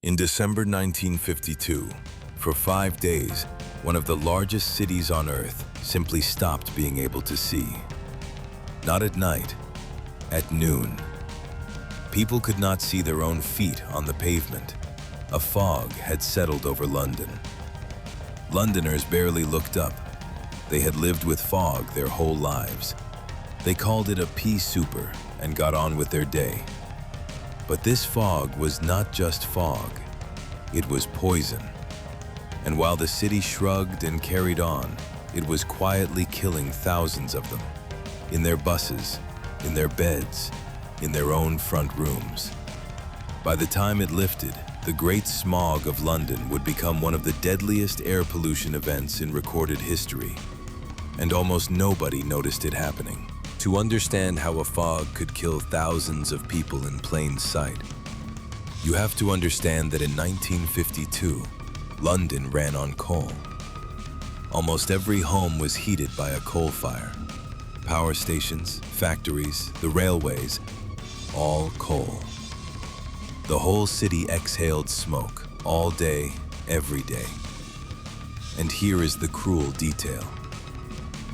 In December 1952, for 5 days, one of the largest cities on Earth simply stopped being able to see. Not at night, at noon. People could not see their own feet on the pavement. A fog had settled over London. Londoners barely looked up. They had lived with fog their whole lives. They called it a pea-souper and got on with their day. But this fog was not just fog, it was poison. And while the city shrugged and carried on, it was quietly killing thousands of them, in their buses, in their beds, in their own front rooms. By the time it lifted, the Great Smog of London would become one of the deadliest air pollution events in recorded history, and almost nobody noticed it happening. To understand how a fog could kill thousands of people in plain sight, you have to understand that in 1952, London ran on coal. Almost every home was heated by a coal fire. Power stations, factories, the railways, all coal. The whole city exhaled smoke, all day, every day. And here is the cruel detail.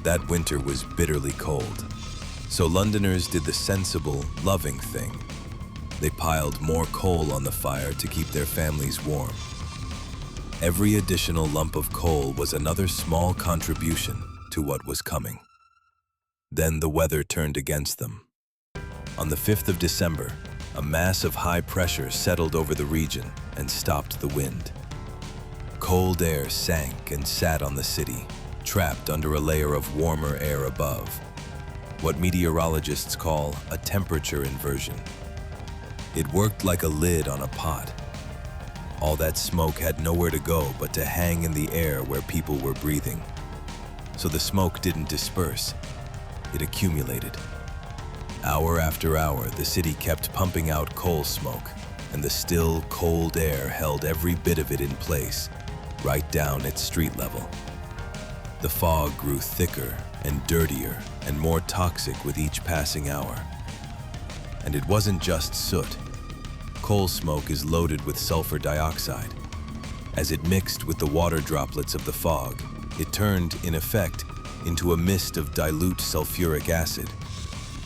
That winter was bitterly cold. So Londoners did the sensible, loving thing. They piled more coal on the fire to keep their families warm. Every additional lump of coal was another small contribution to what was coming. Then the weather turned against them. On the 5th of December, a mass of high pressure settled over the region and stopped the wind. Cold air sank and sat on the city, trapped under a layer of warmer air above. What meteorologists call a temperature inversion. It worked like a lid on a pot. All that smoke had nowhere to go but to hang in the air where people were breathing. So the smoke didn't disperse, it accumulated. Hour after hour, the city kept pumping out coal smoke, and the still, cold air held every bit of it in place, right down at street level. The fog grew thicker and dirtier and more toxic with each passing hour. And it wasn't just soot. Coal smoke is loaded with sulfur dioxide. As it mixed with the water droplets of the fog, it turned, in effect, into a mist of dilute sulfuric acid.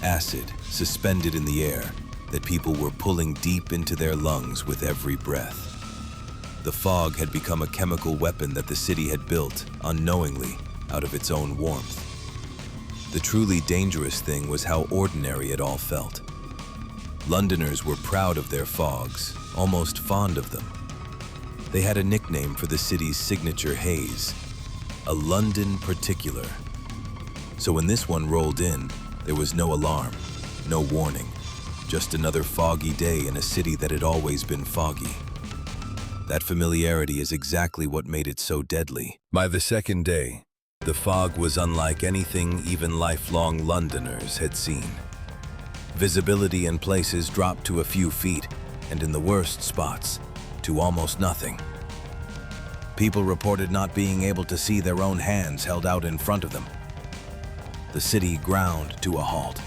Acid suspended in the air that people were pulling deep into their lungs with every breath. The fog had become a chemical weapon that the city had built, unknowingly, out of its own warmth. The truly dangerous thing was how ordinary it all felt. Londoners were proud of their fogs, almost fond of them. They had a nickname for the city's signature haze, a London particular. So when this one rolled in, there was no alarm, no warning, just another foggy day in a city that had always been foggy. That familiarity is exactly what made it so deadly. By the second day, the fog was unlike anything even lifelong Londoners had seen. Visibility in places dropped to a few feet, and in the worst spots, to almost nothing. People reported not being able to see their own hands held out in front of them. The city ground to a halt.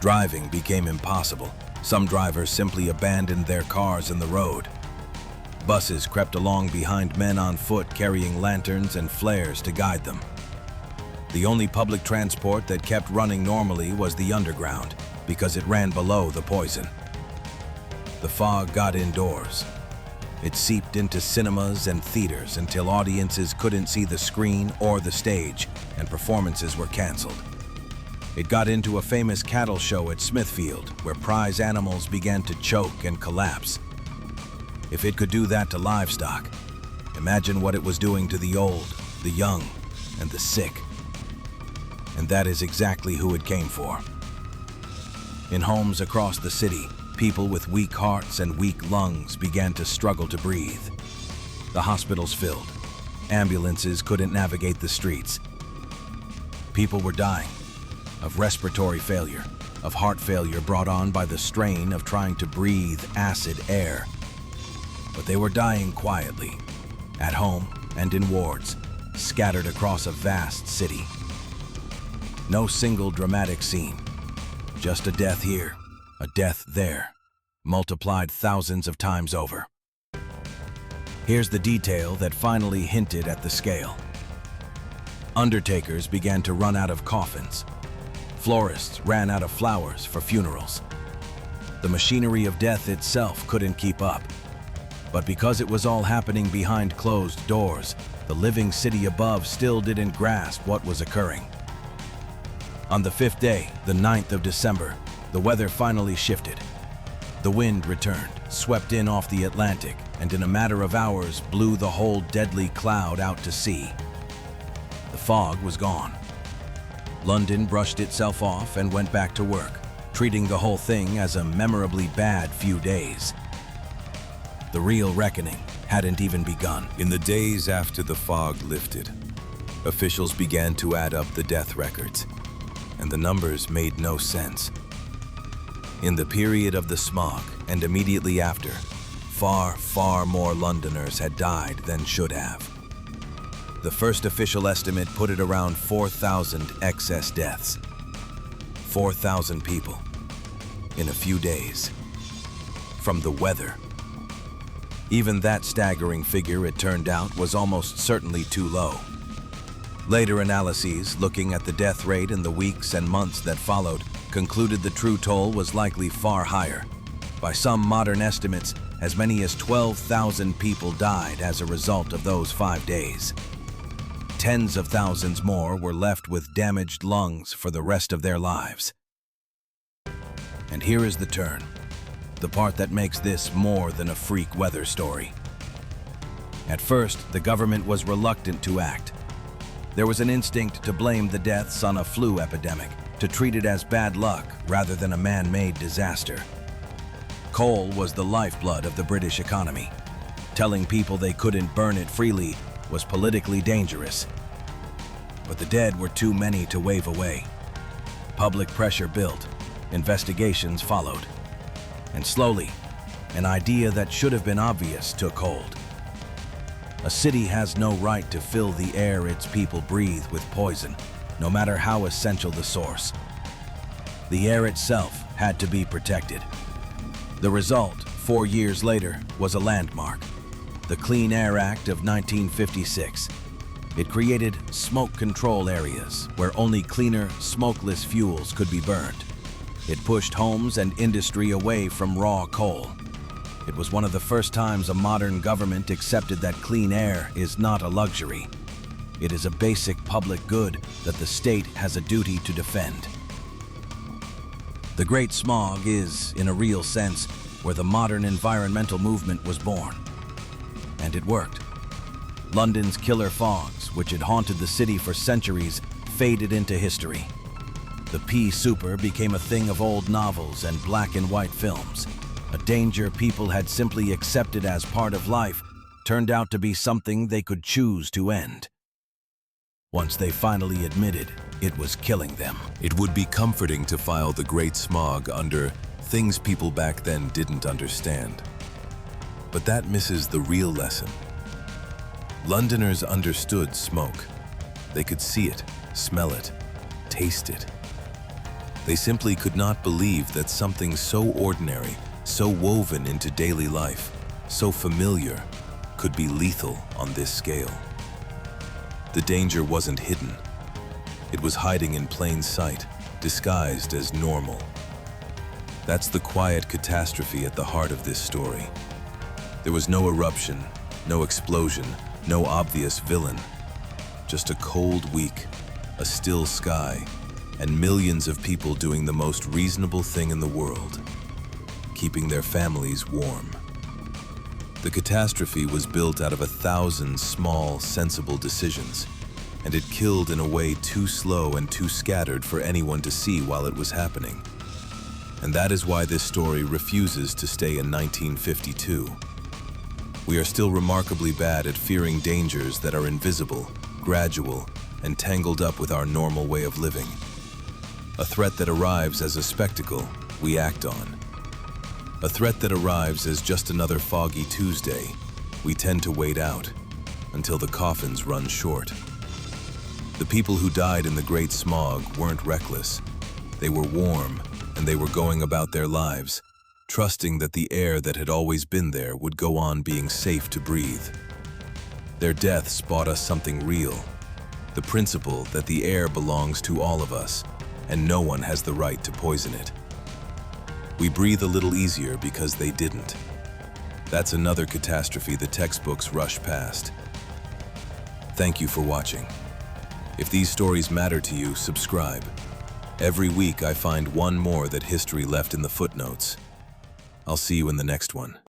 Driving became impossible. Some drivers simply abandoned their cars in the road. Buses crept along behind men on foot carrying lanterns and flares to guide them. The only public transport that kept running normally was the underground, because it ran below the poison. The fog got indoors. It seeped into cinemas and theaters until audiences couldn't see the screen or the stage, and performances were canceled. It got into a famous cattle show at Smithfield, where prize animals began to choke and collapse. If it could do that to livestock, imagine what it was doing to the old, the young, and the sick. And that is exactly who it came for. In homes across the city, people with weak hearts and weak lungs began to struggle to breathe. The hospitals filled. Ambulances couldn't navigate the streets. People were dying of respiratory failure, of heart failure brought on by the strain of trying to breathe acid air. But they were dying quietly, at home and in wards, scattered across a vast city. No single dramatic scene, just a death here, a death there, multiplied thousands of times over. Here's the detail that finally hinted at the scale. Undertakers began to run out of coffins. Florists ran out of flowers for funerals. The machinery of death itself couldn't keep up. But because it was all happening behind closed doors, the living city above still didn't grasp what was occurring. On the 5th day, the 9th of December, the weather finally shifted. The wind returned, swept in off the Atlantic, and in a matter of hours blew the whole deadly cloud out to sea. The fog was gone. London brushed itself off and went back to work, treating the whole thing as a memorably bad few days. The real reckoning hadn't even begun. In the days after the fog lifted, officials began to add up the death records, and the numbers made no sense. In the period of the smog and immediately after, far more Londoners had died than should have. The first official estimate put it around 4,000 excess deaths. 4,000 people in a few days from the weather. Even that staggering figure, it turned out, was almost certainly too low. Later analyses, looking at the death rate in the weeks and months that followed, concluded the true toll was likely far higher. By some modern estimates, as many as 12,000 people died as a result of those 5 days. Tens of thousands more were left with damaged lungs for the rest of their lives. And here is the turn, the part that makes this more than a freak weather story. At first, the government was reluctant to act. There was an instinct to blame the deaths on a flu epidemic, to treat it as bad luck rather than a man-made disaster. Coal was the lifeblood of the British economy. Telling people they couldn't burn it freely was politically dangerous. But the dead were too many to wave away. Public pressure built, investigations followed, and slowly, an idea that should have been obvious took hold. A city has no right to fill the air its people breathe with poison, no matter how essential the source. The air itself had to be protected. The result, 4 years later, was a landmark, the Clean Air Act of 1956. It created smoke control areas where only cleaner, smokeless fuels could be burned. It pushed homes and industry away from raw coal. It was one of the first times a modern government accepted that clean air is not a luxury. It is a basic public good that the state has a duty to defend. The Great Smog is, in a real sense, where the modern environmental movement was born. And it worked. London's killer fogs, which had haunted the city for centuries, faded into history. The pea-souper became a thing of old novels and black and white films. A danger people had simply accepted as part of life turned out to be something they could choose to end. Once they finally admitted it was killing them. It would be comforting to file the Great Smog under things people back then didn't understand. But that misses the real lesson. Londoners understood smoke. They could see it, smell it, taste it. They simply could not believe that something so ordinary, so woven into daily life, so familiar, could be lethal on this scale. The danger wasn't hidden. It was hiding in plain sight, disguised as normal. That's the quiet catastrophe at the heart of this story. There was no eruption, no explosion, no obvious villain. Just a cold week, a still sky, and millions of people doing the most reasonable thing in the world, keeping their families warm. The catastrophe was built out of 1,000 small, sensible decisions, and it killed in a way too slow and too scattered for anyone to see while it was happening. And that is why this story refuses to stay in 1952. We are still remarkably bad at fearing dangers that are invisible, gradual, and tangled up with our normal way of living. A threat that arrives as a spectacle we act on. A threat that arrives as just another foggy Tuesday we tend to wait out until the coffins run short. The people who died in the Great Smog weren't reckless. They were warm, and they were going about their lives, trusting that the air that had always been there would go on being safe to breathe. Their deaths brought us something real, the principle that the air belongs to all of us, and no one has the right to poison it. We breathe a little easier because they didn't. That's another catastrophe the textbooks rush past. Thank you for watching. If these stories matter to you, subscribe. Every week I find one more that history left in the footnotes. I'll see you in the next one.